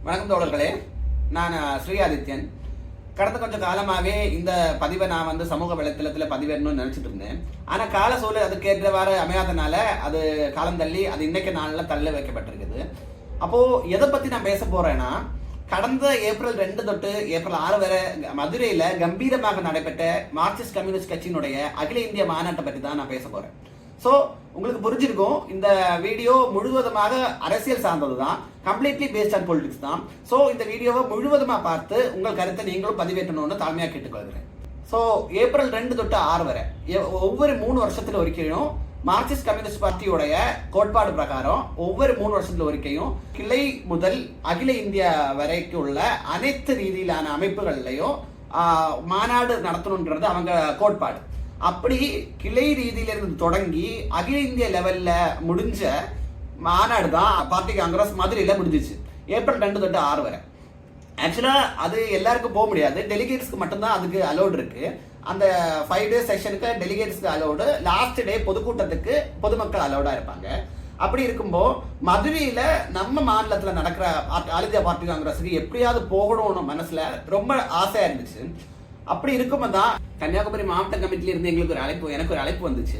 வணக்கம் தோழர்களே, நான் ஸ்ரீஆதித்யன். கடந்த கொஞ்சம் காலமாகவே இந்த பதிவை நான் சமூக வலைத்தளத்தில் பதிவேறணும்னு நினச்சிட்டு இருந்தேன். ஆனால் கால சூழல் அதுக்கேற்றவாறு அமையாதனால அது காலம் தள்ளி அது இன்னைக்கு நாளில் தள்ளி வைக்கப்பட்டிருக்குது. அப்போது எதை பற்றி நான் பேச போகிறேன்னா, கடந்த ஏப்ரல் 2 தொட்டு ஏப்ரல் 6 வரை மதுரையில் கம்பீரமாக நடைபெற்ற மார்க்சிஸ்ட் கம்யூனிஸ்ட் கட்சியினுடைய அகில இந்திய மாநாட்டை பற்றி தான் நான் பேச போகிறேன். ஸோ உங்களுக்கு புரிஞ்சிருக்கும், இந்த வீடியோ முழுவதுமாக அரசியல் சார்ந்தது தான், கம்ப்ளீட்லி பேஸ்ட் ஆன் பொலிட்டிக்ஸ் தான். ஸோ இந்த வீடியோவை முழுவதுமாக பார்த்து உங்கள் கருத்தை நீங்களும் பதிவேற்றணும்னு தாழ்மையாக கேட்டுக்கொள்கிறேன். ஸோ ஏப்ரல் 2 தொட்டு 6 வரை ஒவ்வொரு 3 வருஷத்துல ஒருக்கையும் மார்க்சிஸ்ட் கம்யூனிஸ்ட் பார்ட்டியோடைய கோட்பாடு பிரகாரம் ஒவ்வொரு 3 வருஷத்துல ஒருக்கையும் கிளை முதல் அகில இந்தியா வரைக்கும் உள்ள அனைத்து ரீதியிலான அமைப்புகள்லையும் மாநாடு நடத்தணுன்றது அவங்க கோட்பாடு. அப்படி கிளை ரீதியிலிருந்து தொடங்கி அகில இந்திய லெவல்ல முடிஞ்ச மாநாடு தான் பார்ட்டி காங்கிரஸ் மதுரையில் முடிஞ்சிச்சு ஏப்ரல் 2 தொட்டு 6 வரை. ஆக்சுவலா அது எல்லாருக்கும் போக முடியாது, டெலிகேட்ஸ்க்கு மட்டும்தான் அதுக்கு அலோடு இருக்கு. அந்த 5 டேஸ் செஷனுக்கு டெலிகேட்ஸ்க்கு அலோடு, லாஸ்ட் டே பொதுக்கூட்டத்துக்கு பொதுமக்கள் அலோடா இருப்பாங்க. அப்படி இருக்கும்போது மதுரையில நம்ம மாநிலத்துல நடக்கிற ஆல் இந்தியா பார்ட்டி காங்கிரஸுக்கு எப்படியாவது போகணும்னு மனசுல ரொம்ப ஆசையா இருந்துச்சு. அப்படி இருக்கும் தான் கன்னியாகுமரி மாவட்ட கமிட்டில இருந்து எனக்கு ஒரு அழைப்பு வந்துச்சு.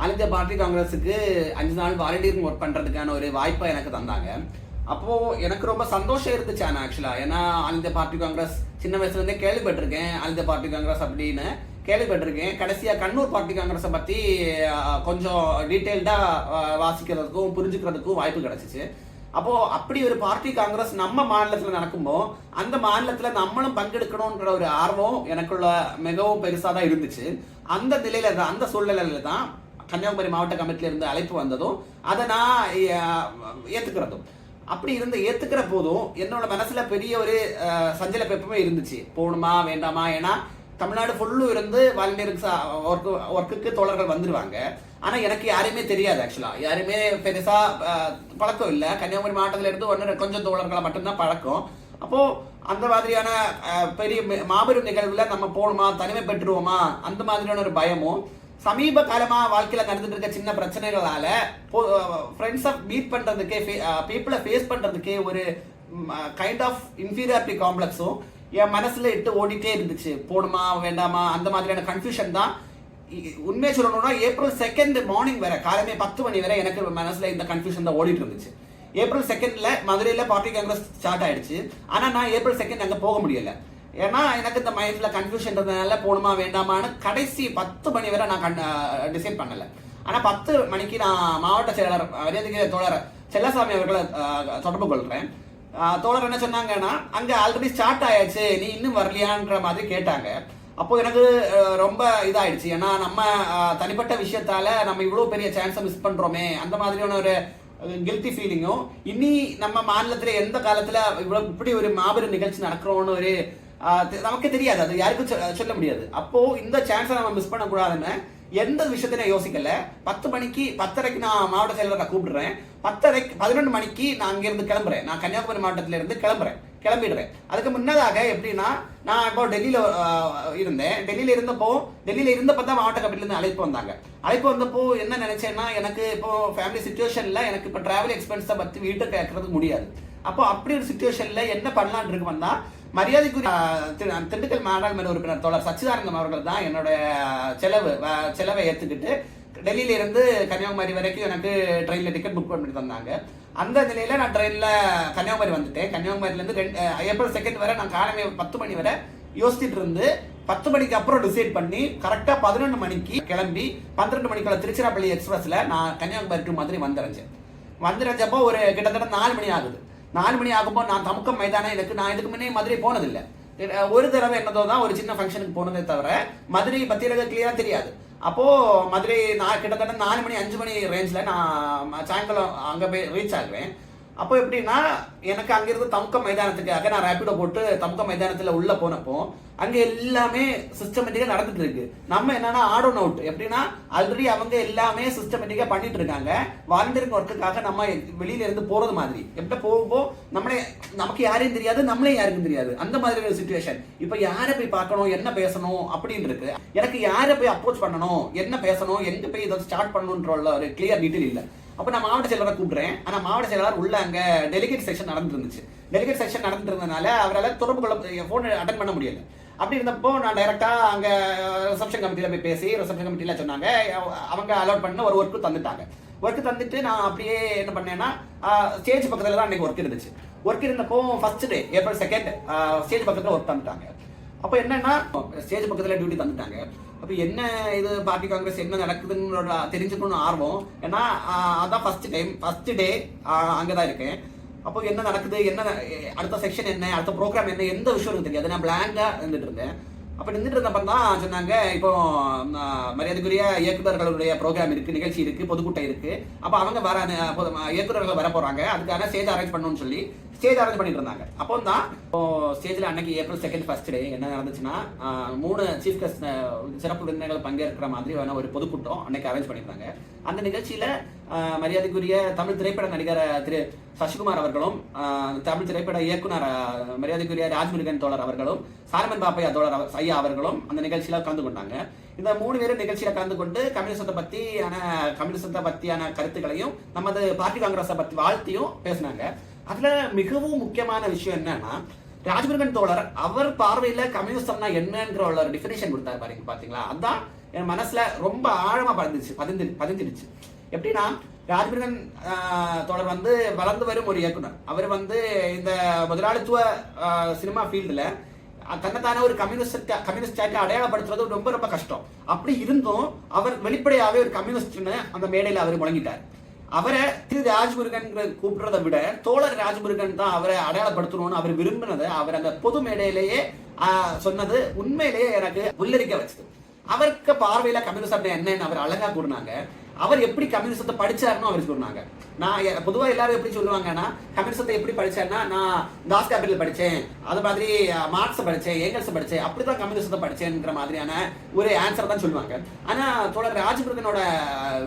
ஆல் இந்தியா பார்ட்டி காங்கிரஸுக்கு 5 நாள் வாலண்டியரிங் ஒர்க் பண்றதுக்கான ஒரு வாய்ப்பை எனக்கு தந்தாங்க. அப்போ எனக்கு ரொம்ப சந்தோஷம் இருந்துச்சு. ஆக்சுவலா ஏன்னா ஆல் இந்தியா பார்ட்டி காங்கிரஸ் சின்ன வயசுல இருந்தே கேள்விப்பட்டிருக்கேன், ஆல் இந்தியா பார்ட்டி காங்கிரஸ் அப்படின்னு கேள்விப்பட்டிருக்கேன். கடைசியா கண்ணூர் பார்ட்டி காங்கிரஸை பத்தி கொஞ்சம் டீட்டெயில்டா வாசிக்கிறதுக்கும் புரிஞ்சுக்கிறதுக்கும் வாய்ப்பு கிடைச்சிச்சு. அப்போ அப்படி ஒரு பார்ட்டி காங்கிரஸ் நம்ம மாநிலத்துல நடக்கும்போது அந்த மாநிலத்துல நம்மளும் பங்கெடுக்கணும்ன்ற ஒரு ஆர்வம் எனக்குள்ள மிகவும் பெருசா தான் இருந்துச்சு. அந்த நிலையில தான், அந்த சூழ்நிலையில தான் கன்னியாகுமரி மாவட்ட கமிட்டில இருந்து அழைப்பு வந்ததும் அதை நான் ஏத்துக்கிறதும். அப்படி இருந்து ஏத்துக்கிற போதும் என்னோட மனசுல பெரிய ஒரு சஞ்சல பெப்பமே இருந்துச்சு, போகணுமா வேண்டாமா. ஏன்னா தமிழ்நாடு ஃபுல்லும் இருந்து வாலண்டியருக்கு ஒர்க்குக்கு தோழர்கள் வந்துருவாங்க. ஆனா எனக்கு யாரையுமே தெரியாது, ஆக்சுவலா யாருமே பெருசா பழக்கம் இல்லை. கன்னியாகுமரி மாவட்டத்துல இருந்து கொஞ்சம் தோழர்களை மட்டும்தான் பழக்கம். அப்போ அந்த மாதிரியான பெரிய மாபெரும் நிகழ்வுல நம்ம போகணுமா, தனிமை பெற்றுருவோமா, அந்த மாதிரியான ஒரு பயமும் சமீப காலமா வாழ்க்கையில நடந்துட்டு இருக்க சின்ன பிரச்சனைகளால ஃப்ரெண்ட்ஸை மீட் பண்றதுக்கே, பீப்புளை ஃபேஸ் பண்றதுக்கே ஒரு கைண்ட் ஆஃப் இன்ஃபீரியாரிட்டி காம்ப்ளெக்ஸும் என் மனசுல இட்டு ஓடிட்டே இருந்துச்சு. போகணுமா வேண்டாமா அந்த மாதிரியான கன்ஃபியூஷன் தான். உண்மையை சொல்லணும்னா ஏப்ரல் 2 மார்னிங் வரை, காலமே 10 மணி வரை எனக்கு மனசுல இந்த கன்ஃபியூஷன் தான் ஓடிட்டு இருந்துச்சு. ஏப்ரல் 2 மதுரையில பார்ட்டி காங்கிரஸ் ஸ்டார்ட் ஆயிடுச்சு. ஆனா நான் ஏப்ரல் 2 அங்க போக முடியல. ஏன்னா எனக்கு இந்த மைண்ட்ல கன்ஃபியூஷன் இருந்ததுனால போகணுமா வேண்டாமான்னு கடைசி 10 மணி வரை நான் டிசைட் பண்ணல. ஆனா 10 மணிக்கு நான் மாவட்ட செயலாளர் மரியாதைக்கு தோழர் செல்லசாமி அவர்களை தொடர்பு கொள்றேன். தோழர் என்ன சொன்னாங்கன்னா, அங்க ஆல்ரெடி ஸ்டார்ட் ஆயாச்சு, நீ இன்னும் வரலையான்ற மாதிரி கேட்டாங்க. அப்போ எனக்கு ரொம்ப இதாயிடுச்சு. ஏன்னா நம்ம தனிப்பட்ட விஷயத்தால நம்ம இவ்வளவு பெரிய சான்ஸை மிஸ் பண்றோமே, அந்த மாதிரியான ஒரு கில்ட்டி ஃபீலிங்கும், இனி நம்ம மாநிலத்துல எந்த காலத்துல இவ்வளவு இப்படி ஒரு மாபெரும் நிகழ்ச்சி நடக்கிறோம்னு ஒரு நமக்கு தெரியாது, அது யாருக்கும் சொல்ல முடியாது. அப்போ இந்த சான்ஸை நம்ம மிஸ் பண்ணக்கூடாதுன்னு எந்த விஷயத்தையும் யோசிக்கல. 10 மணிக்கு 10:30க்கு நான் மாவட்ட செயலரை கூப்பிடுறேன். 11 மணிக்கு நான் அங்கிருந்து கிளம்புறேன். நான் கன்னியாகுமரி மாவட்டத்துல இருந்து கிளம்பிடுறேன். அதுக்கு முன்னதாக எப்படின்னா, நான் இப்போ டெல்லியில இருந்தேன். டெல்லியில இருந்தப்போ தான் மாவட்ட கமிட்டில இருந்து அழைப்பு வந்தாங்க. அழைப்பு வந்தப்போ என்ன நினைச்சேன்னா, எனக்கு இப்போ ஃபேமிலி சிச்சுவேஷன்ல எனக்கு இப்போ டிராவல் எக்ஸ்பென்ஸை பத்தி வீட்டுக்கு கேட்கறதுக்கு முடியாது. அப்போ அப்படி ஒரு சிச்சுவேஷன்ல என்ன பண்ணலான் இருக்கு வந்தா, மரியாதைக்குரிய திண்டுக்கல் நாடாளுமன்ற உறுப்பினர் தோழர் சச்சிதானந்தம் அவர்கள் தான் என்னோட செலவை ஏற்றுக்கிட்டு டெல்லியில இருந்து கன்னியாகுமரி வரைக்கும் எனக்கு ட்ரெயின்ல டிக்கெட் புக் பண்ணி தந்தாங்க. அந்த நிலையில நான் ட்ரெயின்ல கன்னியாகுமரி வந்துட்டேன். கன்னியாகுமரியில இருந்து ஏப்ரல் 2 வரை நான் காலமே 10 மணி வரை யோசிச்சுட்டு இருந்து 10 மணிக்கு அப்புறம் டிசைட் பண்ணி கரெக்டா 11 மணிக்கு கிளம்பி 12 மணிக்குள்ள திருச்சிராப்பள்ளி எக்ஸ்பிரஸ்ல நான் கன்னியாகுமரி டு மதுரை வந்துரைஞ்சப்போ ஒரு கிட்டத்தட்ட 4 மணி ஆகுது. 4 மணி ஆகும்போது நான் தமுக்கம் மைதானம், நான் இதுக்கு முன்னே மதுரை போனதில்லை. ஒரு தடவை என்னதோ தான் ஒரு சின்ன ஃபங்க்ஷனுக்கு போனதே தவிர மதுரை பத்தி எனக்கு கிளியரா தெரியாது. அப்போ மதுரை நான் கிட்டத்தட்ட 4 மணி 5 மணி ரேஞ்சில் நான் சாயங்காலம் அங்கே போய் ரீச் ஆகுவேன். அப்போ எப்படின்னா, எனக்கு அங்கிருந்து தமுக்கம் மைதானத்துக்காக நான் ரேபிடோ போட்டு தமுக்கம் மைதானத்தில் உள்ள போனப்போ அங்கே எல்லாமே சிஸ்டமேட்டிக்காக நடந்துட்டு இருக்கு. நம்ம என்னன்னா ஆட் அண்ட் அவுட், எப்படின்னா ஆல்ரெடி அவங்க எல்லாமே சிஸ்டமேட்டிக்காக பண்ணிட்டு இருக்காங்க. வாலண்டியரிங் ஒர்க்குக்காக நம்ம வெளியில இருந்து போறது மாதிரி, எப்படி போகும்போது நமக்கு யாரையும் தெரியாது, நம்மளே யாருக்கும் தெரியாது, அந்த மாதிரி ஒரு சிச்சுவேஷன். இப்போ யாரை போய் பார்க்கணும், என்ன பேசணும் அப்படின்னு இருக்கு. எனக்கு யாரை போய் அப்ரோச் பண்ணணும், என்ன பேசணும், எங்க போய் இதை ஸ்டார்ட் பண்ணணுன்ற ஒரு கிளியர் டீட்டெயில் இல்லை. அப்போ நான் மாவட்ட செயலரை கூப்பிடுறேன். ஆனால் மாவட்ட செயலாளர் உள்ள அங்கே டெலிகேட் செக்ஷன் நடந்துட்டு இருந்துச்சு. டெலிகேட் செக்ஷன் நடந்துட்டு இருந்ததுனால அவரால் தொடர்பு கொள்ள ஃபோன் அட்டன் பண்ண முடியல. அப்படி இருந்தப்போ நான் டைரெக்டாக அங்கே ரிசப்ஷன் கமிட்டியில் போய் பேசி ரிசப்ஷன் கமிட்டியில் சொன்னாங்க, அவங்க அலோட் பண்ண ஒரு ஒர்க்கு தந்துட்டாங்க. ஒர்க்கு தந்துட்டு நான் அப்படியே என்ன பண்ணேன்னா ஸ்டேஜ் பக்கத்தில் தான் அன்றைக்கி ஒர்க் இருந்துச்சு. ஒர்க் இருந்தப்போ ஃபர்ஸ்ட் டே April 2 ஸ்டேஜ் பக்கத்தில் ஒர்க் தந்துட்டாங்க. அப்போ என்னன்னா ஸ்டேஜ் பக்கத்தில் டியூட்டி தந்துட்டாங்க. அப்போ என்ன இது பார்ட்டி காங்கிரஸ் என்ன நடக்குதுன்னு தெரிஞ்சுக்கணும்னு ஆர்வம். ஏன்னா அதான் ஃபர்ஸ்ட் டே அங்கே தான் இருக்கேன். அப்போ என்ன நடக்குது, என்ன அடுத்த செக்ஷன் என்ன, அடுத்த ப்ரோக்ராம் என்ன, எந்த விஷயம் எனக்கு தெரியாது. நான் பிளாங்காக இருந்துட்டு இருந்தேன். அப்போ நின்றுட்டு இருந்தப்ப தான் சொன்னாங்க, இப்போ மரியாதைக்குரிய இயக்குநர்களுடைய ப்ரோக்ராம் இருக்குது, நிகழ்ச்சி இருக்குது, பொதுக்கூட்டம் இருக்குது. அப்போ அவங்க இயக்குநர்கள் வர போகிறாங்க, அதுக்கான ஸ்டேஜ் அரேஞ்ச் பண்ணணும்னு சொல்லி ஸ்டேஜ் அரேஞ்ச் பண்ணிட்டு இருந்தாங்க. அப்போ தான் ஸ்டேஜில் அன்னைக்கு April 2 ஃபர்ஸ்ட் டே என்ன நடந்துச்சுன்னா 3 சீஃப் கெஸ்ட் சிறப்பு விருந்தினர்கள் பங்கேற்கிற மாதிரி ஒரு பொதுக்கூட்டம் அன்னைக்கு அரேஞ்ச் பண்ணியிருந்தாங்க. அந்த நிகழ்ச்சியில் மரியாதைக்குரிய தமிழ் திரைப்பட நடிகர் திரு சசிகுமார் அவர்களும், தமிழ் திரைப்பட இயக்குனர் மரியாதைக்குரிய ராஜ்முருகன் தோழர் அவர்களும், சாலமன் பாப்பையா தோழர் ஐயா அவர்களும் அந்த நிகழ்ச்சியில் கலந்து கொண்டாங்க. இந்த 3 பேரும் நிகழ்ச்சியில் கலந்து கொண்டு கம்யூனிசத்தை பற்றியான கருத்துக்களையும் நமது பார்ட்டி காங்கிரஸை பற்றி வாழ்த்தியும் பேசினாங்க. அதுல மிகவும் முக்கியமான விஷயம் என்னன்னா, ராஜ்முருகன் தோழர் அவர் பார்வையில கம்யூனிசம்னா என்னங்கிற ஒரு டிஃபினிஷன் கொடுத்தாரு பாருங்க. பாத்தீங்களா, அதான் என் மனசுல ரொம்ப ஆழமா பதிஞ்சிடுச்சு. எப்படின்னா, ராஜ்முருகன் தோழர் வளர்ந்து வரும் ஒரு இயக்குனர். அவர் இந்த முதலாளித்துவ சினிமா ஃபீல்டுல தன்னைத்தானே ஒரு கம்யூனிஸ்டாக அடையாளப்படுத்துறது ரொம்ப ரொம்ப கஷ்டம். அப்படி இருந்தும் அவர் வெளிப்படையாவே ஒரு கம்யூனிஸ்ட்னு அந்த மேடையில் அவர் முழங்கிட்டார். அவரை திரு ராஜ்முருகன் கூப்பிடுறதை விட தோழர் ராஜ்முருகன் தான் அவரை அடையாளப்படுத்தணும்னு அவர் விரும்பினதை அவர் அந்த பொது மேடையிலேயே சொன்னது உண்மையிலேயே எனக்கு உள்ளரிக்க வச்சது. அவருக்கு பார்வையில கம்யூனிசம் என்னன்னு அவர் அழகா கூறினாங்க. அவர் எப்படி கம்யூனிசத்தை படிச்சாருன்னு அவர் சொன்னாங்க. நான் பொதுவாக எல்லாரும் எப்படி சொல்லுவாங்கன்னா, கம்யூனிசத்தை எப்படி படிச்சேன்னா, நான் தாஸ் கேபிட்டல் படித்தேன், அது மாதிரி மார்க்ஸை படித்தேன், ஏங்கல்ஸை படித்தேன், அப்படிதான் கம்யூனிசத்தை படித்தேங்கிற மாதிரியான ஒரு ஆன்சர் தான் சொல்லுவாங்க. ஆனால் தோழர் ராஜ்முருகனோட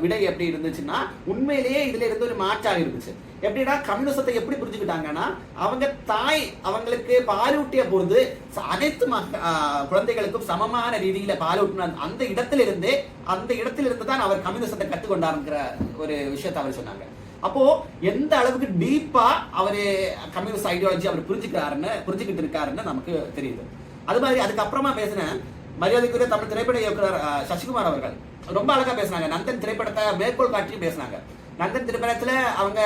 விடை எப்படி இருந்துச்சுன்னா, உண்மையிலேயே இதுல இருந்து ஒரு மாற்றாக இருந்துச்சு. எப்படின்னா, கம்யூனிசத்தை எப்படி புரிஞ்சுக்கிட்டாங்கன்னா, அவங்க தாய் அவங்களுக்கு பாலூட்டிய பொழுது அனைத்து குழந்தைகளுக்கும் சமமான ரீதியில பாலூட்டின அந்த இடத்திலிருந்து தான் அவர் கம்யூனிசத்தை கற்றுக்கொண்டாருங்கிற ஒரு விஷயத்தை அவர் சொன்னாங்க. அப்போ எந்த அளவுக்கு டீப்பா அவரு கம்யூனிஸ்ட் ஐடியாலஜி அவர் புரிஞ்சுக்கிட்டு இருக்காருன்னு நமக்கு தெரியுது. அது மாதிரி அதுக்கப்புறமா பேசின மரியாதைக்குரிய தமிழ் திரைப்பட இயக்குனர் சசிகுமார் அவர்கள் ரொம்ப அழகா பேசினாங்க. நந்தன் திரைப்படத்தை மேற்கோள் காட்டி பேசினாங்க. நந்தன் திரைப்படத்துல அவங்க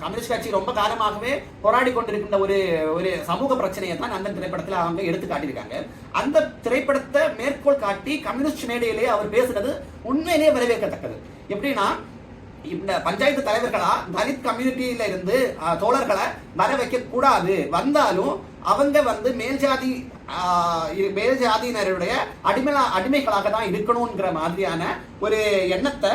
கம்யூனிஸ்ட் கட்சி ரொம்ப காலமாகவே போராடி கொண்டிருக்கின்ற ஒரு சமூக பிரச்சனையை தான் நந்தன் திரைப்படத்துல அவங்க எடுத்து காட்டியிருக்காங்க. அந்த திரைப்படத்தை மேற்கோள் காட்டி கம்யூனிஸ்ட் மேடையிலேயே அவர் பேசுறது உண்மையிலேயே வரவேற்கத்தக்கது. எப்படின்னா, இந்த பஞ்சாயத்து தலைவர்களா தலித் கம்யூனிட்டியில இருந்து தோழர்களை வர வைக்க கூடாது, வந்தாலும் அவங்க மேல் ஜாதியினருடைய அடிமைகளாக தான் இருக்கணும்ங்கிற மாதிரியான ஒரு எண்ணத்தை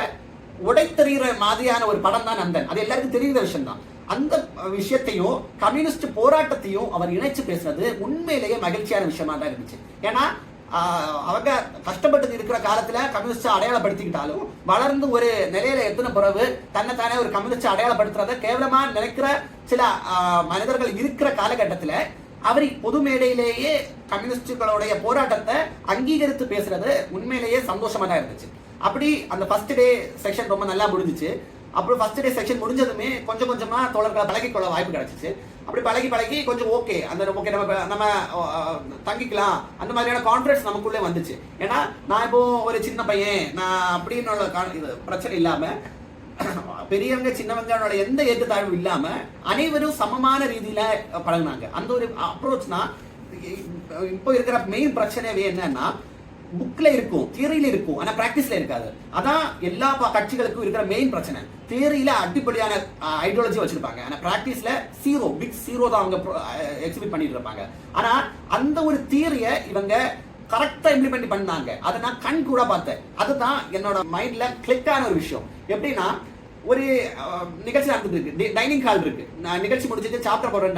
உடைத்தெறிகிற மாதிரியான ஒரு படம் தான் நந்தன். அது எல்லாருக்கும் தெரிந்த விஷயம் தான். அந்த விஷயத்தையும் கம்யூனிஸ்ட் போராட்டத்தையும் அவர் இணைச்சு பேசுறது உண்மையிலேயே மகிழ்ச்சியான விஷயமா தான் இருந்துச்சு. ஏன்னா, அவங்க கஷ்டப்பட்டு இருக்கிற காலத்துல கம்யூனிஸ்ட் அடையாளப்படுத்திக்கிட்டாலும் வளர்ந்து ஒரு நிலையில எத்தனை பிறகு தன்னைத்தானே ஒரு கம்யூனிஸ்ட் அடையாளப்படுத்துறத கேவலமா நினைக்கிற சில மனிதர்கள் இருக்கிற காலகட்டத்துல அவர் பொது மேடையிலேயே கம்யூனிஸ்டுகளுடைய போராட்டத்தை அங்கீகரித்து பேசுறது உண்மையிலேயே சந்தோஷமா தான் இருந்துச்சு. அப்படி அந்த ஃபர்ஸ்ட் டே செக்ஷன் ரொம்ப நல்லா முடிஞ்சிச்சு. அப்புறம் ஃபர்ஸ்ட் டே செக்ஷன் முடிஞ்சதுமே கொஞ்சம் கொஞ்சமா தோழர்களை பழகிக்கொள்ள வாய்ப்பு கிடைச்சிச்சு. அப்படி பழகி கொஞ்சம் ஓகே நம்ம தங்கிக்கலாம் அந்த மாதிரியான கான்ஃபிடன்ஸ் நமக்குள்ளே வந்துச்சு. ஏன்னா, நான் இப்போ ஒரு சின்ன பையன் நான் அப்படின்னு பிரச்சனை இல்லாம, பெரியவங்க சின்னவங்களோட எந்த ஏற்றத்தாழ்வும் இல்லாம அனைவரும் சமமான ரீதியில பழகினாங்க. அந்த ஒரு அப்ரோச்னா இப்போ இருக்கிற மெயின் பிரச்சனையே என்னன்னா, புக்ல இருக்கும், தியரியில இருக்கும், ஆனா பிராக்டிஸ்ல இருக்காது. அதான் எல்லா கட்சிகளுக்கும் இருக்கிற மெயின் பிரச்சனை. தியரியில அடிப்படையான ஐடியாலஜி வச்சிருப்பாங்க, ஆனா பிராக்டிஸ்ல பிக் ஜீரோ தான் அவங்க எக்ஸிபிட் பண்ணிட்டு இருப்பாங்க. ஆனா அந்த ஒரு தியரிய இவங்க கரெக்டா இம்ப்ளிமெண்ட் பண்ணாங்க. அதை நான் கண் கூட பார்த்தேன். அதுதான் என்னோட மைண்ட்ல கிளிக் ஆன ஒரு விஷயம். எப்படின்னா, ஒரு நிகழ்ச்சி நடந்துட்டு இருக்கு, டைனிங் ஹால் இருக்கு, நிகழ்ச்சி முடிச்சுட்டு சாப்பிட போற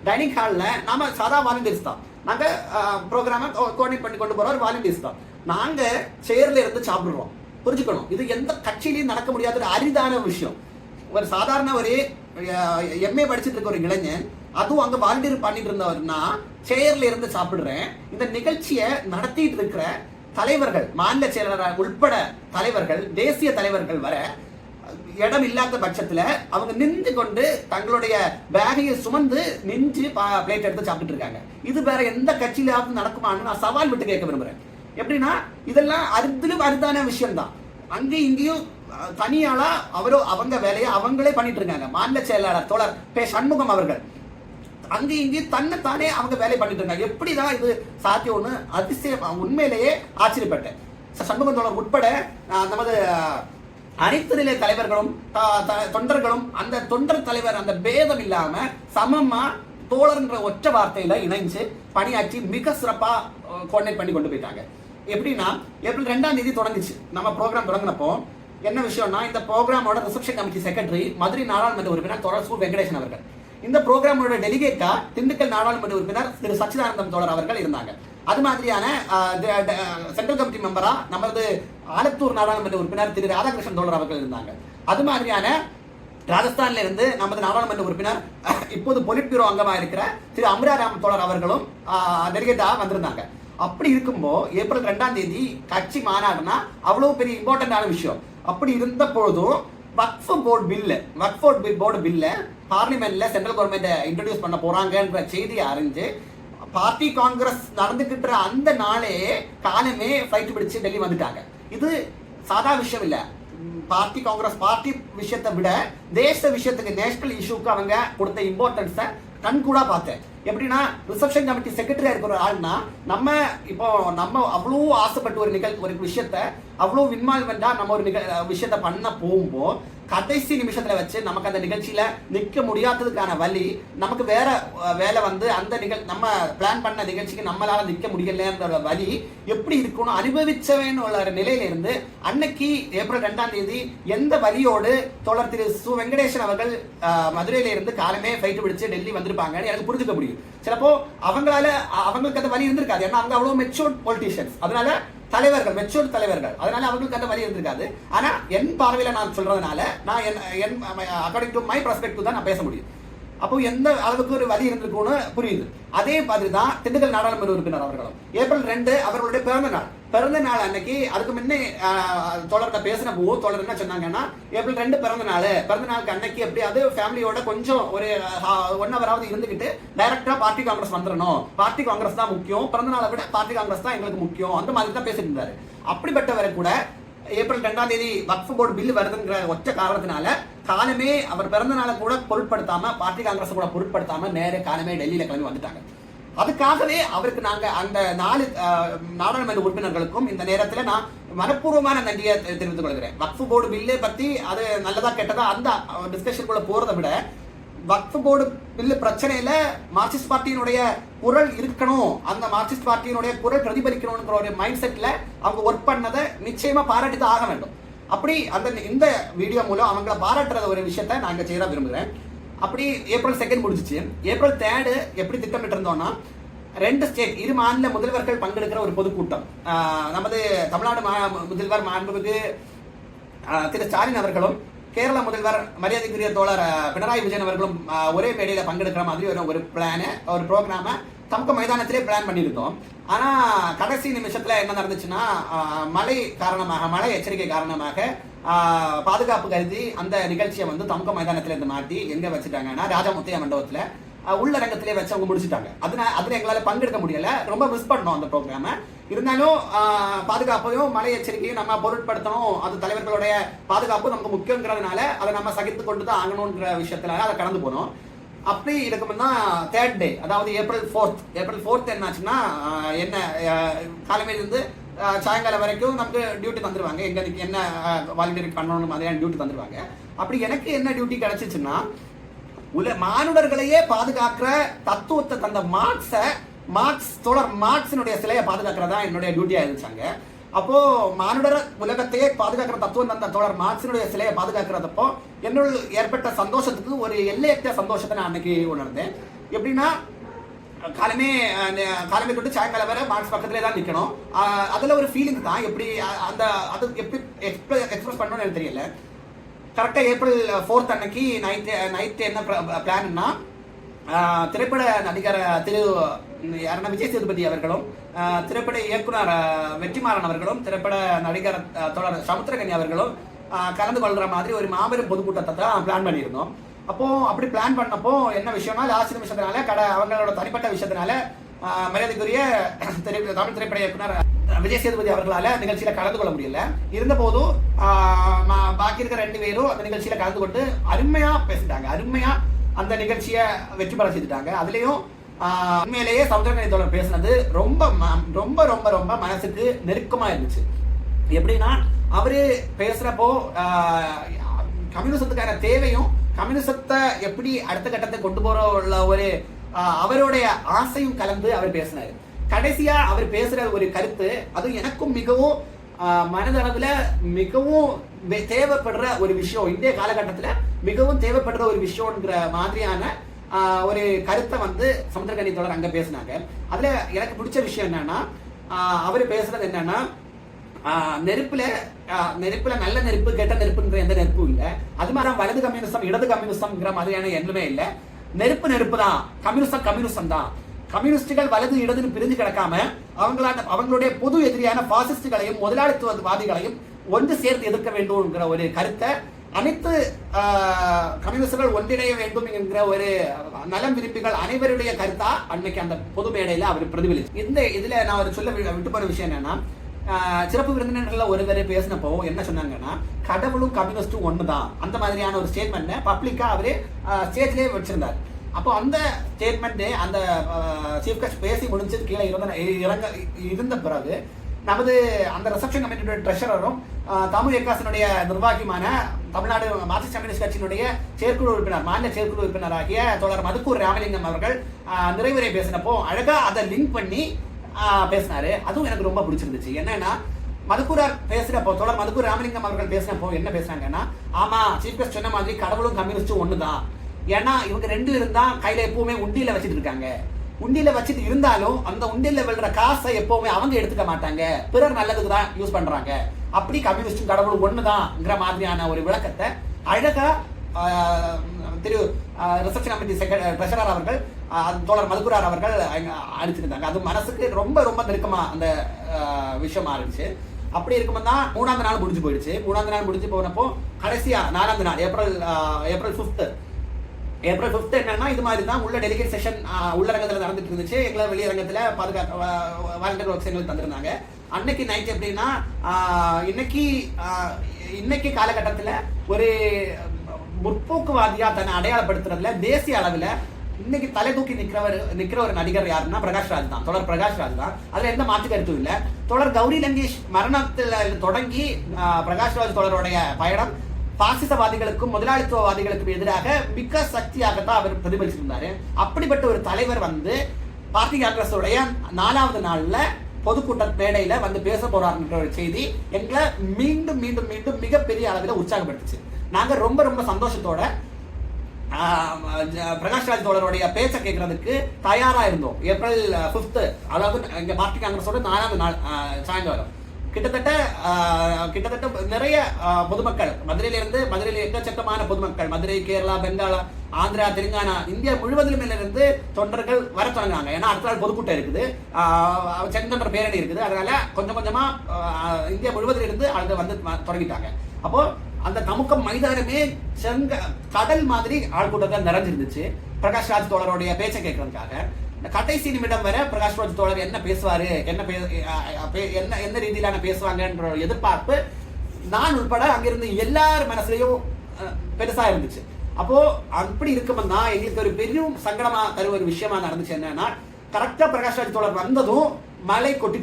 டைனிங் ஹால்ல நாம சாதா வாலண்டியர்ஸ் தான், நாங்க ப்ரோக்ராம கோஆர்டினேட் பண்ணி கொண்டு போற ஒரு வாலண்டியர்ஸ் தான். நாங்க சேர்ல இருந்து சாப்பிடுறோம். புரிஞ்சுக்கணும், இது எந்த கட்சியிலையும் நடக்க முடியாத ஒரு அரிதான விஷயம். ஒரு சாதாரண ஒரு எம்ஏ படிச்சுட்டு இருக்க ஒரு இளைஞன், அதுவும் அங்க வாலண்டியர் பண்ணிட்டு இருந்தவர்னா சேர்ல இருந்து சாப்பிடுறேன். இந்த நிகழ்ச்சியை நடத்திட்டு இருக்கிற தலைவர்கள், மாநில செயலர் உட்பட தலைவர்கள், தேசிய தலைவர்கள் வர இடம் இல்லாத பட்சத்துல அவங்க நின்று கொண்டு தங்களுடைய பேகையை சுமந்து நின்று பிளேட் எடுத்து சாப்பிட்டு இருக்காங்க. இது வேற எந்த கட்சியிலாவது நடக்குமான்னு நான் சவால் விட்டு கேட்க விரும்புறேன். எப்படின்னா இதெல்லாம் அரிதிலும் அரிதான விஷயம் தான். அங்கேயும் இங்கேயும் தனியாளா அவங்க வேலையை அவங்களே பண்ணிட்டு இருக்காங்க. மாநில செயலாளர் தோழர் பே சண்முகம் அவர்கள் அங்கேயும் இங்கேயும் தன்னைத்தானே அவங்க வேலை பண்ணிட்டு இருக்காங்க. எப்படிதான் இது சாத்தியம்னு அதிசயம் உண்மையிலேயே ஆச்சரியப்பட்டேன். சண்முகம் தோழர் உட்பட நமது அனைத்து நிலை தலைவர்களும் தொண்டர்களும் அந்த தொண்டர் தலைவர் அந்த பேதம் இல்லாம சமமா தோழர்ன்ற ஒற்ற வார்த்தையில இணைஞ்சு பணியாற்றி மிக சிறப்பா கோஆர்டினேட் பண்ணி கொண்டு போயிட்டாங்க. எப்படின்னா ஏப்ரல் 2ஆம் தேதி தொடங்குச்சு நம்ம ப்ரோக்ராம். தொடங்கினப்போ என்ன விஷயம்னா, இந்த ப்ரோக்ராமோட ரிசப்ஷன் கமிட்டி செக்ரட்டரி மதுரை நாடாளுமன்ற உறுப்பினர் தோழர் சு வெங்கடேசன் அவர்கள், இந்த ப்ரோக்ராமோட டெலிகேட்டா திண்டுக்கல் நாடாளுமன்ற உறுப்பினர் திரு சச்சிதானந்தம் தோழர் அவர்கள் இருந்தாங்க. அது மாதிரியான சென்ட்ரல் கமிட்டி மெம்பரா நமது ஆலத்தூர் நாடாளுமன்ற உறுப்பினர் திரு ராதாகிருஷ்ணன் தோழர் அவர்கள் இருந்தாங்க. அது மாதிரியான ராஜஸ்தான்ல இருந்து நமது நாடாளுமன்ற உறுப்பினர் இப்போது பொலிட் பியூரோ அங்கமா இருக்கிற திரு அம்ராராம் தோழர் அவர்களும் டெலிகேட்டா வந்திருந்தாங்க. அப்படி இருக்கும்போ ஏப்ரல் 2ஆம் தேதி கட்சி மாநாடுனா அவ்வளவு பெரிய இம்பார்ட்டன்டான விஷயம். அப்படி இருந்த பொழுதும் வக்ஃப் போர்டு பில்ல பார்லிமெண்ட்ல சென்ட்ரல் கவர்மெண்ட் இன்ட்ரோடியூஸ் பண்ண போறாங்கன்ற செய்தி அறிஞ்சு பார்ட்டி காங்கிரஸ் நடந்துகிட்டு அந்த நாளே காலமே ஃபிளைட் பிடிச்சு டெல்லி வந்துட்டாங்க. இது சாதா விஷயம் இல்ல. பார்ட்டி காங்கிரஸ் பார்ட்டி விஷயத்தை விட தேச விஷயத்துக்கு, நேஷனல் இஷ்யூக்கு அவங்க கொடுத்த இம்பார்ட்டன்ஸை கண்கூடா பார்த்தேன். எப்படின்னா ரிசப்ஷன் கமிட்டி செக்ரட்டரியா இருக்கிற ஒரு ஆள்னா நம்ம அவ்வளோ ஆசைப்பட்டு ஒரு விஷயத்த அவ்வளோ இன்வால்வ்மெண்டா நம்ம ஒரு விஷயத்த பண்ண போகும்போது கடைசி நிமிஷத்துல வச்சு நமக்கு அந்த நிகழ்ச்சியில நிக்க முடியாததுக்கான வழி, நமக்கு வேற வேலை வந்து அந்த நம்ம பிளான் பண்ண நிகழ்ச்சிக்கு நம்மளால நிக்க முடியலன்ற வழி எப்படி இருக்கும்னு அனுபவிச்சவேன்னு உள்ள நிலையில இருந்து அன்னைக்கு ஏப்ரல் 2ஆம் தேதி எந்த வழியோடு தோழர் திரு சு வெங்கடேசன் அவர்கள் மதுரையில இருந்து காலமே ஃபிளைட் பிடிச்சு டெல்லி வந்திருப்பாங்கன்னு எனக்கு புரிஞ்சுக்க முடியும். சிலப்போ அவங்களுக்கு அந்த வழி இருந்திருக்காது. ஏன்னா அவங்க அவ்வளவு மெச்சூர்ட் பொலிட்டீஷியன்ஸ், அதனால மெச்சூர்ட் தலைவர்கள், அதனால அவங்களுக்கு அந்த வழி இருந்திருக்காது. ஆனா என் பார்வையில நான் சொல்றதுனால நான் அக்கார்டிங் டு மை பெர்ஸ்பெக்டிவ் தான் நான் பேச முடியும். அப்போ எந்த அளவுக்கு ஒரு வழி இருந்திருக்கும்னு புரியுது. அதே மாதிரி தான் திண்டுக்கல் நாடாளுமன்ற உறுப்பினர் அவர்களும் ஏப்ரல் 2 அவர்களுடைய பிறந்த நாள் அன்னைக்கு, அதுக்கு முன்னே தோழர்கிட்ட பேசின போது தோழர் என்ன சொன்னாங்கன்னா, ஏப்ரல் 2 பிறந்த நாளுக்கு அன்னைக்கு எப்படியாவது ஃபேமிலியோட கொஞ்சம் ஒரு 1 ஹவராவது இருந்துகிட்டு டைரக்டா பார்ட்டி காங்கிரஸ் வந்துடணும், பார்ட்டி காங்கிரஸ் தான் முக்கியம், பிறந்த நாளை விட பார்ட்டி காங்கிரஸ் தான் எங்களுக்கு முக்கியம், அந்த மாதிரி தான் பேசிட்டு இருந்தாரு. அப்படிப்பட்டவரை கூட ஏப்ரல் 2ஆம் தேதி வக்ஃப் போர்டு பில் வருதுங்கிற ஒற்ற காரணத்தினால காலமே அவர் பிறந்த நாளை கூட பொருட்படுத்தாம, பார்ட்டி காங்கிரஸ் கூட பொருட்படுத்தாம நேரே காலமே டெல்லியில கிளம்பி வந்துட்டாங்க. அதுக்காகவே அவருக்கு நாங்க அந்த 4 நாடாளுமன்ற உறுப்பினர்களுக்கும் இந்த நேரத்துல நான் மனப்பூர்வமான நன்றியை தெரிவித்துக் கொள்கிறேன். வக்ஃப் போர்டு பில்லை பத்தி அது நல்லதா கெட்டதா அந்த டிஸ்கஷனுக்குள்ள போறதை விட வக்ஃப் போர்டு பில்லு பிரச்சனையில மார்க்சிஸ்ட் பார்ட்டியினுடைய குரல் இருக்கணும், அந்த மார்க்சிஸ்ட் பார்ட்டியினுடைய குரல் பிரதிபலிக்கணும்ங்கிற ஒரு மைண்ட் செட்ல அவங்க ஒர்க் பண்ணதை நிச்சயமா பாராட்டி தான் ஆக வேண்டும். அப்படி இந்த வீடியோ மூலம் அவங்கள பாராட்டுற ஒரு விஷயத்த நாங்க செய்ய விரும்புகிறேன். அப்படி ஏப்ரல் 2 முடிஞ்சிச்சு. ஏப்ரல் 3 எப்படி திட்டமிட்டு இருந்தோம்னா, 2 ஸ்டேட், 2 மாநில முதல்வர்கள் பங்கெடுக்கிற ஒரு பொதுக்கூட்டம். நமது தமிழ்நாடு முதல்வர் மாண்புமிகு திரு ஸ்டாலின் அவர்களும் கேரள முதல்வர் மரியாதைக்குரிய தோழர் பினராயி விஜயன் அவர்களும் ஒரே மேடையில பங்கெடுக்கிற மாதிரி ஒரு ப்ரோக்ராம தமக்கு மைதானத்திலே பிளான் பண்ணியிருந்தோம். ஆனா கடைசி நிமிஷத்துல என்ன நடந்துச்சுன்னா, மழை எச்சரிக்கை காரணமாக பாதுகாப்பு கருதி அந்த நிகழ்ச்சியை வந்து தமக்கு மைதானத்துல இருந்து மாற்றி எங்க வச்சுட்டாங்கன்னா ராஜமுத்தையா மண்டபத்துல உள்ளரங்கத்திலே வச்சு அவங்க முடிச்சுட்டாங்க. அதுல எங்களால பங்கெடுக்க முடியல, ரொம்ப மிஸ் பண்ணோம் அந்த ப்ரோக்ராம. இருந்தாலும் பாதுகாப்பையும் மழை எச்சரிக்கையும் நம்ம பொருட்படுத்தணும், அது தலைவர்களுடைய பாதுகாப்பு நமக்கு முக்கியங்கிறதுனால அதை நம்ம சகித்து கொண்டு தான் ஆகணும்ன்ற விஷயத்துல அதை கடந்து போனோம். அப்படி இருக்கும்னா 3rd டே, அதாவது ஏப்ரல் 4th என்னாச்சுன்னா, என்ன காலமையிலிருந்து சாயங்காலம் வரைக்கும் நமக்கு டியூட்டி தந்துருவாங்க, எங்களுக்கு என்ன வாலண்டியர் பண்ணணும் மாதிரியான டியூட்டி தந்துருவாங்க. அப்படி எனக்கு என்ன டியூட்டி கிடைச்சிச்சுன்னா, மானுடர்களையே பாதுகாக்கிற தத்துவத்தை தந்த மார்க்ஸினுடைய சிலையை பாதுகாக்கிறதா என்னுடைய டியூட்டியா இருந்துச்சாங்க. அப்போ மானுடர் உலகத்தையே பாதுகாக்கிற தத்துவம் தந்த தோழர் மார்க்ஸினுடைய சிலையை பாதுகாக்கிறதப்போ என்னுள் ஏற்பட்ட சந்தோஷத்துக்கு ஒரு எல்லையற்ற சந்தோஷத்தை நான் அன்னைக்கு உணர்ந்தேன். எப்படின்னா, காலமே தொட்டு சாயங்காலம் வரை மார்க்ஸ் பக்கத்திலே தான் நிற்கணும். அதுல ஒரு ஃபீலிங் தான். எப்படி அது எப்படி எக்ஸ்பிரஸ் பண்ணணும்னு எனக்கு தெரியல. கரெக்டா ஏப்ரல் 4 அன்னைக்கு நைட் என்ன பிளான்னா, திரைப்பட நடிகர் திரு விஜய் சேதுபதி அவர்களும், திரைப்பட இயக்குனர் வெற்றிமாறன் அவர்களும், திரைப்பட நடிகர் தோழர் சமுத்திரகனி அவர்களும், கலந்து கொள்ற மாதிரி ஒரு மாபெரும் பொதுக்கூட்டத்தை தான் பிளான் பண்ணியிருந்தோம். அப்போ அப்படி பிளான் பண்ணப்போ என்ன விஷயம்னா, லாஸ்ட் நிமிஷத்தினால அவங்களோட தனிப்பட்ட விஷயத்தினால மரியாதைக்குரிய தமிழ் திரைப்பட இயக்குனர் விஜய் சேதுபதி அவர்களால நிகழ்ச்சியில கலந்து கொள்ள முடியல. இருந்த போதும் பாக்கி இருக்கிற 2 பேரும் அந்த நிகழ்ச்சியில கலந்து கொண்டு அருமையா பேசிட்டாங்க. அருமையா அந்த நிகழ்ச்சியை வெற்றி பெற செய்துட்டாங்க. அதுலயும் உண்மையிலேயே சமுத்திரக்கனி தோழர் பேசினது ரொம்ப ரொம்ப ரொம்ப ரொம்ப மனசுக்கு நெருக்கமா இருந்துச்சு. எப்படின்னா, அவரு பேசுறப்போ கம்யூனிசத்துக்கான தேவையும் கம்யூனிசத்தை எப்படி அடுத்த கட்டத்தை கொண்டு போற ஒரு அவருடைய ஆசையும் கலந்து அவர் பேசினாரு. கடைசியா அவர் பேசுற ஒரு கருத்து அது எனக்கும் மிகவும் மனதளவுல மிகவும் தேவைப்படுற ஒரு விஷயம், இந்திய காலகட்டத்துல மிகவும் தேவைப்படுற ஒரு விஷயம்ங்கிற மாதிரியான ஒரு கருத்தை வந்து சமுத்திரக்கனி தோழர் அங்க பேசினாங்க. அதுல எனக்கு பிடிச்ச விஷயம் என்னன்னா, அவரு பேசுறது என்னன்னா, நெருப்புல நல்ல நெருப்பு கெட்ட நெருப்புங்கிற எந்த நெருப்பும் இல்லை. அது மாதிரி வலது கம்யூனிசம் இடது கம்யூனிசம்ங்கிற மாதிரியான எண்ணமே இல்லை. நெருப்பு தான், கம்யூனிசம் தான். கம்யூனிஸ்டுகள் வலது இடதுன்னு பிரிஞ்சு கிடக்காம அவங்களுடைய பொது எதிரியான பாசிஸ்டுகளையும் முதலாளித்துவவாதிகளையும் ஒன்று சேர்த்து எதிர்க்க வேண்டும்ங்கிற ஒரு கருத்தை அனைத்து கம்யூனிஸ்டுகள் ஒன்றிணைய வேண்டும் என்கிற ஒரு நலம் விரும்பிகள் அனைவருடைய கருத்தா அன்னைக்கு அந்த பொது மேடையில அவர் பிரதிபலிச்சு. இதுல நான் ஒரு சொல்ல விட்டு போன விஷயம் என்னன்னா, சிறப்பு விருந்தினர்கள்ல ஒருவரை பேசினப்போ என்ன சொன்னாங்கன்னா, கடவுளும் கம்யூனிஸ்டும் ஒண்ணுதான், அந்த மாதிரியான ஒரு ஸ்டேட்மெண்ட் பப்ளிக்கா அவரு ஸ்டேஜ்லயே வச்சிருந்தார். அப்போ அந்த ஸ்டேட்மெண்ட் அந்த சீஃப் கெஸ்ட் பேசி முடிஞ்சு கீழே இருந்த பிறகு நமது அந்த ரிசப்ஷன் கமிட்டியோட ட்ரெஷரரும் தமிழ் எக்காசனுடைய நிர்வாகியுமான தமிழ்நாடு மார்க்சிஸ்ட் கம்யூனிஸ்ட் கட்சியினுடைய செயற்குழு உறுப்பினர், மாநில செயற்குழு உறுப்பினராகிய தோழர் மதுக்கூர் ராமலிங்கம் அவர்கள் நிறைவுரை பேசினப்போ அழகா அதை லிங்க் பண்ணி பேசினாரு. அதுவும் எனக்கு ரொம்ப பிடிச்சிருந்துச்சு. என்னன்னா, மதுக்கூரார் பேசுறப்போ, தோழர் மதுக்கூர் ராமலிங்கம் அவர்கள் பேசினப்போ என்ன பேசுறாங்கன்னா, ஆமா சீஃப் கெஸ்ட் சொன்ன மாதிரி கடவுளும் கம்யூனிஸ்டும் ஒண்ணுதான். ஏன்னா இவங்க 2 பேரும் தான் கையில எப்பவுமே உண்டியில வச்சுட்டு இருக்காங்க. உண்டியில வச்சுட்டு இருந்தாலும் அந்த உண்டியில விழுற காசை எப்பவுமே அவங்க எடுத்துக்க மாட்டாங்க, பிறர் நல்லதுக்கு தான் யூஸ் பண்றாங்க. அப்படி கம்யூனிஸ்டும் கடவுளும் ஒண்ணுதான்ங்கிற மாதிரியான ஒரு விளக்கத்தை அழகா திரு ரிசப்ஷன் கமிட்டி ட்ரெஷரர் அவர்கள் தோழர் மதுக்கூரார் அவர்கள் அடிச்சிருந்தாங்க. அது மனசுக்கு ரொம்ப ரொம்ப நெருக்கமா அந்த விஷயமா இருந்துச்சு. அப்படி இருக்கும்போது தான் 3ஆவது நாள் முடிஞ்சு போயிடுச்சு. 3ஆவது நாள் முடிஞ்சு போனப்போ கடைசியா 4ஆவது நாள் ஏப்ரல் 5th என்னன்னா, இது மாதிரி தான் உள்ள டெலிகேட் செஷன் உள்ளரங்கத்தில் நடந்துட்டு இருந்துச்சு. எங்களை வெளியரங்கத்தில் வாலண்டியர் ஒர்க்ஸ் எங்களுக்கு தந்திருந்தாங்க. அன்னைக்கு நைட் எப்படின்னா, இன்னைக்கு காலகட்டத்தில் ஒரு முற்போக்குவாதியா தன்னை அடையாளப்படுத்துறதுல தேசிய அளவில் இன்னைக்கு தலை தூக்கி நிக்கிற ஒரு நடிகர் யாருன்னா பிரகாஷ் ராஜ் தான், தொடர் பிரகாஷ் ராஜ் தான். அதுல எந்த மாற்று கருத்தும் இல்லை. தொடர் கௌரி லங்கேஷ் மரணத்துல தொடங்கி பிரகாஷ் ராஜ் தொடருடைய பயணம் பாசிசவாதிகளுக்கும் முதலாளித்துவவாதிகளுக்கும் எதிராக மிக சக்தியாகத்தான் அவர் பிரதிபலிச்சிருந்தாரு. அப்படிப்பட்ட ஒரு தலைவர் வந்து பார்ட்டி காங்கிரஸுடைய 4ஆவது நாள்ல பொதுக்கூட்ட மேடையில வந்து பேச போறாருன்ற ஒரு செய்தி எங்களை மீண்டும் மீண்டும் மீண்டும் மிகப்பெரிய அளவில் உற்சாகப்படுத்துச்சு. நாங்க ரொம்ப ரொம்ப சந்தோஷத்தோட பிரகாஷ் ராஜ் தோழருடைய பேச்சை கேட்கறதுக்கு தயாரா இருந்தோம். ஏப்ரல் 5th, அதாவது இங்க பார்ட்டி காங்கிரஸோட 4ஆவது நாள் சாயங்காலம் கிட்டத்தட்ட நிறைய பொதுமக்கள் மதுரையில எக்கச்சக்கமான பொதுமக்கள், மதுரை, கேரளா, பெங்காலா, ஆந்திரா, தெலுங்கானா, இந்தியா முழுவதிலும் இருந்து தொண்டர்கள் வர தொடங்கினாங்க. ஏன்னா அடுத்த நாள் பொதுக்கூட்டம் இருக்குது, செங்கன்ற பேரணி இருக்குது. அதனால கொஞ்சம் கொஞ்சமா இந்தியா முழுவதில் இருந்து அதை வந்து தொடங்கிட்டாங்க. அப்போ அந்த தமுக்கம் மைதானமே கடல் மாதிரி ஆள் கூட்டத்தில் நிறைஞ்சிருந்துச்சு பிரகாஷ் ராஜ் தோழருடைய பேச்சை கேட்கறதுக்காக. கடைசி நிமிடம் வரை பிரகாஷ் ராஜ் தோழர் என்ன பேசுவாரு, என்ன ரீதியிலான பேசுவாங்கன்ற எதிர்பார்ப்பு நான் உட்பட அங்கிருந்து எல்லார் மனசுலயும் பெருசா இருந்துச்சு. அப்போ அப்படி இருக்கும்போது தான் எங்களுக்கு ஒரு பெரிய சங்கடமா தரும் ஒரு விஷயமா நடந்துச்சு. என்னன்னா, கரெக்டா பிரகாஷ் ராஜ் தோழர் வந்ததும் மழை கொட்டி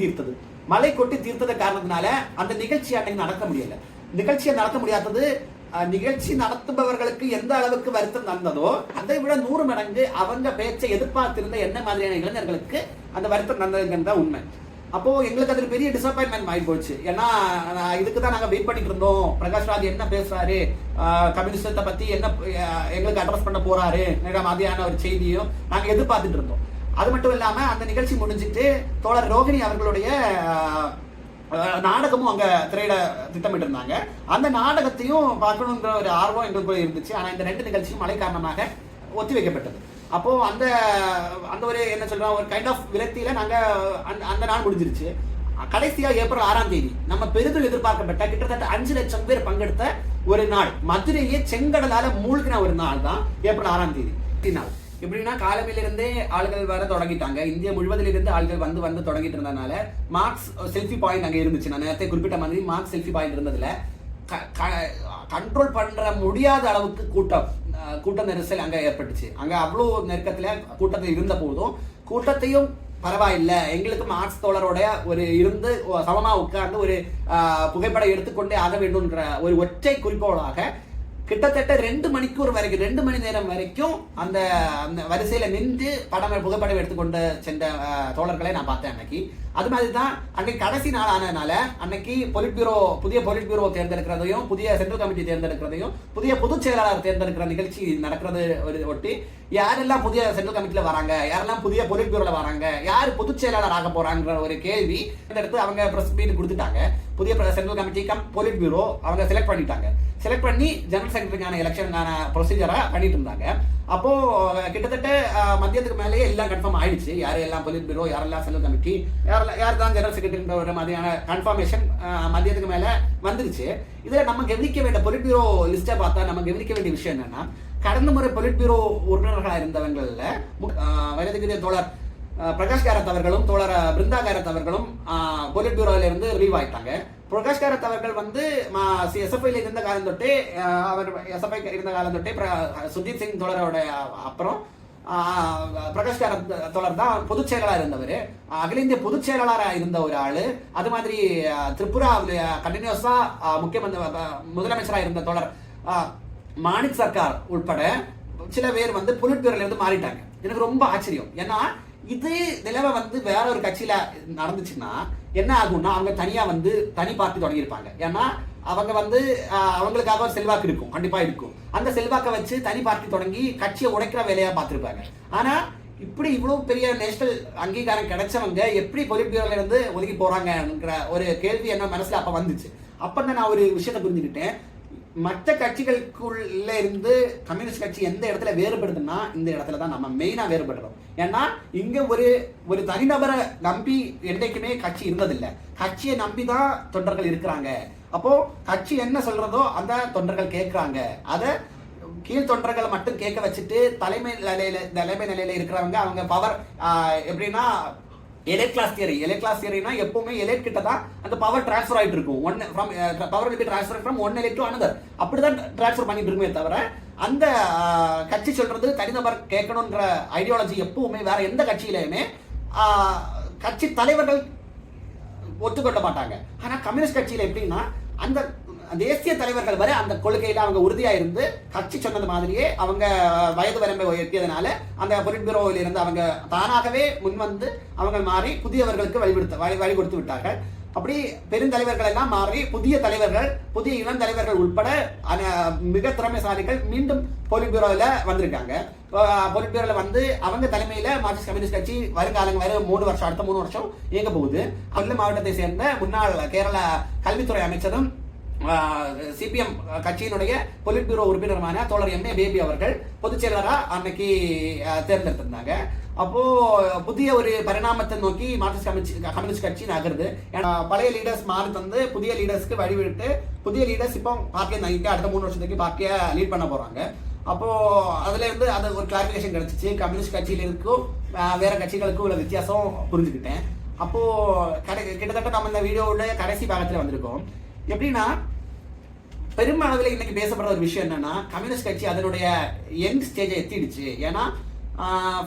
தீர்த்தது காரணத்தினால அந்த நிகழ்ச்சி அன்னைக்கு நடக்க முடியல. நிகழ்ச்சியை நடத்த முடியாதது நிகழ்ச்சி நடத்துபவர்களுக்கு எந்த அளவுக்கு வருத்தம் நடந்ததோ அதை விட 100 மடங்கு அவங்க பேச்சை எதிர்பார்த்திருந்த என்ன மாதிரியான இளைஞர்களுக்கு அந்த வருத்தம் நடந்ததுங்கிற உண்மை. அப்போ எங்களுக்கு அது பெரிய டிசப்பாயின்மெண்ட் ஆகி போச்சு. ஏன்னா இதுக்கு தான் நாங்க வெயிட் பண்ணிட்டு இருந்தோம். பிரகாஷ் ராஜ் என்ன பேசுறாரு, கம்யூனிஸ்டத்தை பத்தி என்ன எங்களுக்கு அட்ரஸ் பண்ண போறாரு மாதிரியான ஒரு செய்தியும் நாங்க எதிர்பார்த்துட்டு இருந்தோம். அது மட்டும் இல்லாம அந்த நிகழ்ச்சி முடிஞ்சிட்டு தோழர் ரோகிணி அவர்களுடைய நாடகமும் அங்க திரையிட திட்டமிட்டு இருந்தாங்க. அந்த நாடகத்தையும் பார்க்கணுங்கிற ஒரு ஆர்வம் எங்களுக்குள்ள இருந்துச்சு. ஆனா இந்த 2 நிகழ்ச்சியும் மழை காரணமாக ஒத்தி வைக்கப்பட்டது. அப்போ அந்த ஒரு என்ன சொல்றோம், ஒரு கைண்ட் ஆஃப் விரக்தியில நாங்க அந்த நாள் முடிஞ்சிருச்சு. கடைசியா ஏப்ரல் 6ஆம் தேதி நம்ம பெரிதும் எதிர்பார்க்கப்பட்ட கிட்டத்தட்ட 5 லட்சம் பேர் பங்கெடுத்த ஒரு நாள், மதுரையே செங்கடலால மூழ்கின ஒரு நாள் தான் ஏப்ரல் 6ஆம் தேதி நாள். எப்படின்னா காலமையிலிருந்தே ஆளுகள் வர தொடங்கிட்டாங்க. இந்தியா முழுவதிலிருந்து ஆளுகள் வந்து தொடங்கிட்டு இருந்ததுனால மார்க்ஸ் செல்ஃபி பாயிண்ட் அங்கே இருந்துச்சு. நான் நேரத்தை குறிப்பிட்ட மாதிரி மார்க்ஸ் செல்ஃபி பாயிண்ட் இருந்ததுல கண்ட்ரோல் பண்ற முடியாத அளவுக்கு கூட்ட நெரிசல் அங்க ஏற்பட்டுச்சு. அங்க அவ்வளோ நெருக்கத்துல கூட்டத்தில் இருந்த போதும் கூட்டத்தையும் பரவாயில்ல, எங்களுக்கு மார்க்ஸ் தோழரோட ஒரு இருந்து சமமா உட்கார்ந்து ஒரு புகைப்படம் எடுத்துக்கொண்டே ஆக வேண்டும்ன்ற ஒரு ஒற்றை குறிக்கோளாக கிட்டத்தட்ட 2 மணிக்கூர் வரைக்கும் 2 மணி நேரம் வரைக்கும் அந்த வரிசையில நின்று புகைப்படம் எடுத்துக்கொண்டு சென்ற தோழர்களை நான் பார்த்தேன் அன்னைக்கு. அது மாதிரி தான் அன்னைக்கு கடைசி நாள் ஆனதுனால அன்னைக்கு புதிய பொலிட் பியூரோ தேர்ந்தெடுக்கிறதையும், புதிய சென்ட்ரல் கமிட்டி தேர்ந்தெடுக்கிறதையும், புதிய பொதுச் செயலாளர் தேர்ந்தெடுக்கிற நிகழ்ச்சி நடக்கிறது ஒட்டி யாரெல்லாம் புதிய சென்ட்ரல் கமிட்டியில வராங்க, யாரெல்லாம் புதிய பொலிட் பியூரோல வராங்க, யார் பொதுச் செயலாளர் ஆக போறாங்கிற ஒரு கேள்வி எடுத்து அவங்க பிரஸ் மீட் கொடுத்துட்டாங்க. புதிய சென்ட்ரல் கமிட்டி பொலிட் பியூரோ அவங்க செலக்ட் பண்ணிட்டாங்க. செலக்ட் பண்ணி ஜெனரல் செக்ரட்டரிக்கான எலெக்ஷனுக்கான ப்ரொசீஜரா பண்ணிட்டு இருந்தாங்க. அப்போ கிட்டத்தட்ட மதியத்துக்கு மேலேயே எல்லாம் கன்ஃபார்ம் ஆயிடுச்சு. யாரெல்லாம் பொலிட் பியூரோ, யாரெல்லாம் சென்ட்ரல் கமிட்டி, யார் தான் ஜெனரல் செக்ரட்டரின்ற ஒரு மாதிரியான கன்ஃபர்மேஷன் மதியத்துக்கு மேல வந்துருச்சு. இதுல நம்ம கவனிக்க வேண்டிய பொலிட் பியூரோ லிஸ்ட்டை பார்த்தா நம்ம கவனிக்க வேண்டிய விஷயம் என்னன்னா, கடந்த முறை பொலிட் பியூரோ உறுப்பினர்களாக இருந்தவங்கள்ல வயதுக்குரிய தோழர் பிரகாஷ் காரத் அவர்களும் தோழர் பிருந்தா காரத் அவர்களும் பொலிட் பியூரோல இருந்து ரிலீவ் ஆயிட்டாங்க. பிரகாஷ் காரத் அவர்கள் வந்து எஸ்எஃப்ஐல இருந்த காலம் தொட்டே சுர்ஜித் சிங் தோழரோட அப்புறம் பிரகாஷ் காரத் தோழர் தான் பொதுச் செயலாளர் இருந்தவர். அகில இந்திய பொதுச் செயலாளராக இருந்த ஒரு ஆளு. அது மாதிரி திரிபுரா கண்டினியூஸா முதலமைச்சராக இருந்த தோழர் மாணிக் சர்க்கார் உட்பட சில பேர் வந்து பொலிட் பியூரோல இருந்து மாறிட்டாங்க. எனக்கு ரொம்ப ஆச்சரியம். ஏன்னா இது நிலைமை வந்து வேற ஒரு கட்சியில நடந்துச்சுன்னா என்ன ஆகும்னா, அவங்க தனியா வந்து தனி பார்ட்டி தொடங்கியிருப்பாங்க. ஏன்னா அவங்க வந்து அவங்களுக்காக ஒரு செல்வாக்கு இருக்கும், கண்டிப்பா இருக்கும். அந்த செல்வாக்கை வச்சு தனி பார்ட்டி தொடங்கி கட்சியை உடைக்கிற வேலையா பார்த்திருப்பாங்க. ஆனா இப்படி இவ்வளவு பெரிய நேஷனல் அங்கீகாரம் கிடைச்சவங்க எப்படி பொலிட் பியூரோல இருந்து ஒதுக்கி போறாங்கங்கிற ஒரு கேள்வி என்ன மனசுல அப்ப வந்துச்சு. அப்ப நான் ஒரு விஷயத்தை புரிஞ்சுக்கிட்டேன். மற்ற கட்சிகளுக்குள்ள இருந்து கம்யூனிஸ்ட் கட்சி எந்த இடத்துல வேறுபடுதுன்னா இந்த இடத்துல தான் நம்ம மெயினா வேறுபடுறோம். ஏன்னா இங்க ஒரு தனிநபரை நம்பி என்றைக்குமே கட்சி இருந்ததில்லை. கட்சியை நம்பி தான் தொண்டர்கள் இருக்கிறாங்க. அப்போ கட்சி என்ன சொல்றதோ அந்த தொண்டர்கள் கேட்கிறாங்க. அதை கீழ் தொண்டர்களை மட்டும் கேட்க வச்சுட்டு தலைமை நிலையில இருக்கிறவங்க அவங்க பவர் எப்படின்னா எலைட் கிளாஸ் தியரினா எப்பவுமே எலைட் கிட்ட தான் அந்த பவர் டிரான்ஸ்ஃபர் ஆயிட்டு இருக்கும். Power will be transferred from one elite to another. அப்படிதான் டிரான்ஸ்ஃபர் பண்ணிட்டு இருக்குமே தவிர அந்த கட்சி சொல்றது தனிநபர் கேட்கணும்ன்ற ஐடியாலஜி எப்பவுமே வேற எந்த கட்சியிலுமே கட்சி தலைவர்கள் ஒத்துக்கொள்ள மாட்டாங்க. ஆனா கம்யூனிஸ்ட் கட்சியில எப்படின்னா அந்த தேசிய தலைவர்கள் வரை அந்த கொள்கையில அவங்க உறுதியா இருந்து கட்சி சொன்னது மாதிரியே அவங்க வயது வரம்பை உயர்த்தியதுனால அந்த பொலிட் பியூரோவில் இருந்து அவங்க தானாகவே முன்வந்து அவங்க மாறி புதியவர்களுக்கு வழி கொடுத்து விட்டார்கள். அப்படி பெருந்தலைவர்கள் எல்லாம் மாறி புதிய தலைவர்கள், புதிய இளம் தலைவர்கள் உட்பட மிக திறமைசாலிகள் மீண்டும் பொலிட் பியூரோவில் வந்திருக்காங்க. பொலிட் பியூரோவில் வந்து அவங்க தலைமையில மார்க்சிஸ்ட் கம்யூனிஸ்ட் கட்சி வருங்காலங்கள் வரை 3 வருஷம் அடுத்த 3 வருஷம் இயங்க போகுது. கொல்லம் மாவட்டத்தை சேர்ந்த முன்னாள் கேரள கல்வித்துறை அமைச்சரும் சிபிஎம் கட்சியினுடைய பொலிட் பியூரோ உறுப்பினருமான தோழர் எம்.ஏ. பேபி அவர்கள் பொதுச் செயலராக அன்னைக்கு தேர்ந்தெடுத்திருந்தாங்க. அப்போ புதிய ஒரு பரிணாமத்தை நோக்கி மார்க்சிஸ்ட் கம்யூனிஸ்ட் கட்சி நகருது. பழைய லீடர்ஸ் மாறி தந்து புதிய லீடர்ஸ்க்கு வழிவிட்டு புதிய லீடர்ஸ் இப்போ பார்ட்டியை நகிக்க அடுத்த 3 வருஷத்துக்கு பார்ட்டியை லீட் பண்ண போறாங்க. அப்போ அதுல இருந்து அது ஒரு கிளாரிபிகேஷன் கிடைச்சிச்சு. கம்யூனிஸ்ட் கட்சியில இருக்கும் வேற கட்சிகளுக்கும் உள்ள வித்தியாசம் புரிஞ்சுக்கிட்டேன். அப்போ கிட்டத்தட்ட நம்ம இந்த வீடியோவோட கடைசி பாகத்துல வந்திருக்கோம். எப்படின்னா பெருமளவில் இன்னைக்கு பேசப்படுற ஒரு விஷயம் என்னன்னா, கம்யூனிஸ்ட் கட்சி அதனுடைய எண்ட் ஸ்டேஜை எத்திடுச்சு. ஏன்னா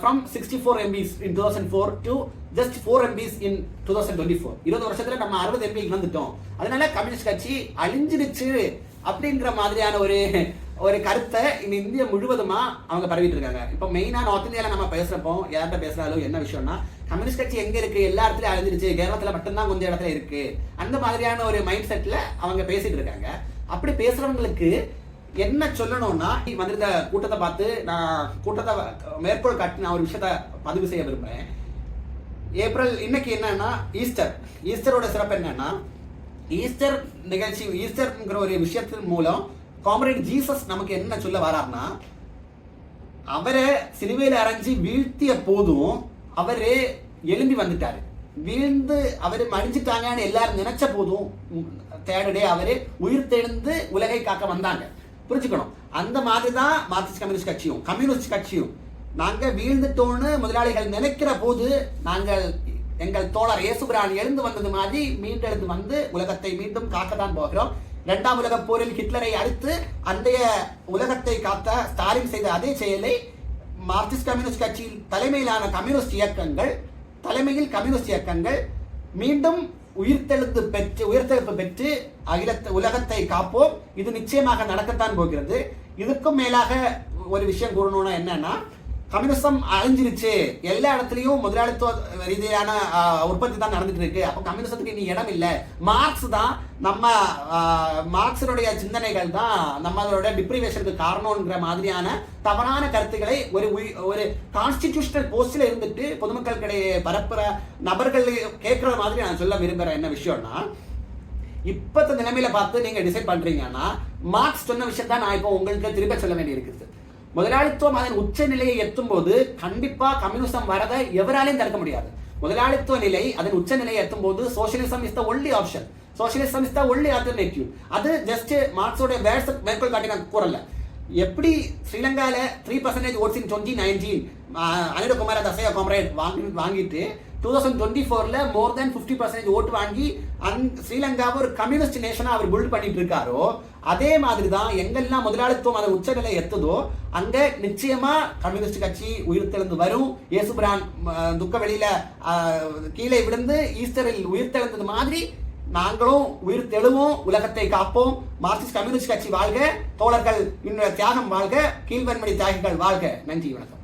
from 64 MPs in 2004 to just 4 MPs in 2024, 20 வருஷத்துல நம்ம 60 MP வந்துட்டோம். அதனால கம்யூனிஸ்ட் கட்சி அழிஞ்சிருச்சு அப்படின்ற மாதிரியான ஒரு கருத்தை இந்த இந்தியா முழுவதுமா அவங்க பரவிட்டு இருக்காங்க. இப்போ மெயினா நார்த் இந்தியால நம்ம பேசுறப்போ யார்கிட்ட பேசுறாலும் என்ன விஷயம்னா, கம்யூனிஸ்ட் கட்சி எங்க இருக்கு, எல்லா இடத்துலயும் அழிஞ்சிருச்சு, கேரளத்துல மட்டும்தான் கொஞ்சம் இடத்துல இருக்கு, அந்த மாதிரியான ஒரு மைண்ட் செட்ல அவங்க பேசிட்டு இருக்காங்க. அப்படி பேசுறவங்களுக்கு என்ன சொல்லணும்னா, வந்திருந்த கூட்டத்தை பார்த்து நான் கூட்டத்தை மேற்கோள் காட்டி நான் ஒரு விஷயத்த பதிவு செய்ய விரும்புறேன். ஏப்ரல் இன்னைக்கு என்னன்னா ஈஸ்டரோட சிறப்பு என்னன்னா, ஈஸ்டர் நிகழ்ச்சி, ஈஸ்டர்ங்கிற ஒரு விஷயத்தின் மூலம் காம்ரேட் ஜீசஸ் நமக்கு என்ன சொல்ல வரார்னா, அவரை சிலுவையில் அரைஞ்சி வீழ்த்திய போதும் அவரே எழும்பி வந்துட்டாரு. வீழ்ந்து அவரு மடிஞ்சிட்டாங்கன்னு எல்லாரும் நினைச்ச போதும் தேர்ட் டே அவரு உயிர் தெழுந்து உலகை காக்க வந்தாங்க. புரிஞ்சுக்கணும். அந்த மாதிரி தான் மார்க்சிஸ்ட் கம்யூனிஸ்ட் கட்சியும் நாங்க வீழ்ந்துட்டோன்னு முதலாளிகள் நினைக்கிற போது நாங்கள் எங்கள் தோழர் இயேசுபிரான் எழுந்து வந்தது மாதிரி மீண்டெழுந்து வந்து உலகத்தை மீண்டும் காக்கத்தான் போகிறோம். 2ஆம் உலகப் போரில் ஹிட்லரை அழித்து அன்றைய உலகத்தை காத்த ஸ்டாலின் செய்த அதே செயலை மார்க்சிஸ்ட் கம்யூனிஸ்ட் கட்சியில் தலைமையிலான கம்யூனிஸ்ட் இயக்கங்கள் மீண்டும் உயிர்த்தெழுப்பு பெற்று உலகத்தை காப்போம். இது நிச்சயமாக நடக்கத்தான் போகிறது. இதுக்கும் மேலாக ஒரு விஷயம் கூறணும்னா என்னன்னா, கம்யூனிசம் அழிஞ்சிருச்சு, எல்லா இடத்துலயும் முதலாளித்துவ ரீதியான உற்பத்தி தான் நடந்துட்டு இருக்கு, அப்போ கம்யூனிசத்துக்கு இனி இடம் இல்லை, மார்க்ஸ் தான் மார்க்ஸனுடைய சிந்தனைகள் தான் நம்மளோட டிப்ரிவேஷனுக்கு காரணம்ங்கிற மாதிரியான தவறான கருத்துக்களை ஒரு கான்ஸ்டிடியூஷனல் போஸ்ட்ல இருந்துட்டு பொதுமக்களுக்கிடையே பரப்புற நபர்கள் கேட்கற மாதிரி நான் சொல்ல விரும்புறேன். என்ன விஷயம்னா, இப்பத்த நிலைமையில பார்த்து நீங்க டிசைட் பண்றீங்கன்னா மார்க்ஸ் சொன்ன விஷயம் தான் நான் இப்போ உங்களுக்கு திரும்ப சொல்ல வேண்டி இருக்குது. முதலாளித்துவம் அதன் உச்ச நிலையை எத்தும் போது கண்டிப்பா கம்யூனிசம் வரதை எவராலையும் தடுக்க முடியாது. முதலாளித்துவ நிலை அதன் உச்ச நிலையை எத்தும் போது socialism is the only option, socialism is the only alternative. அது ஜஸ்ட் மார்க்ஸோட மேற்கோள் காட்டி நான் கூறல. எப்படி ஸ்ரீலங்கால 3% ஓட்ஸ் இன் 2019 அனில் குமார தசையா காம்ரேட் வாங்கிட்டு 2024ல மோர் தென் 50% ஓட்டு வாங்கி ஸ்ரீலங்காவை ஒரு கம்யூனிஸ்ட் நேஷனா அவர் பில்ட் பண்ணிட்டு இருக்காரோ, அதே மாதிரி தான் எங்கெல்லாம் முதலாளித்துவம் அதை உச்சநிலை எத்துதோ அங்க நிச்சயமா கம்யூனிஸ்ட் கட்சி உயிர்த்தெழுந்து வரும். இயேசுபிரான் துக்க வெளியில கீழே விழுந்து ஈஸ்டரில் உயிர்த்தெழுந்தது மாதிரி நாங்களும் உயிர் தெழுவோம், உலகத்தை காப்போம். மார்க்சிஸ்ட் கம்யூனிஸ்ட் கட்சி வாழ்க, தோழர்கள் இன்னும் தியாகம் வாழ்க, கீழ்வன்மணி தியாகிகள் வாழ்க. நன்றி, வணக்கம்.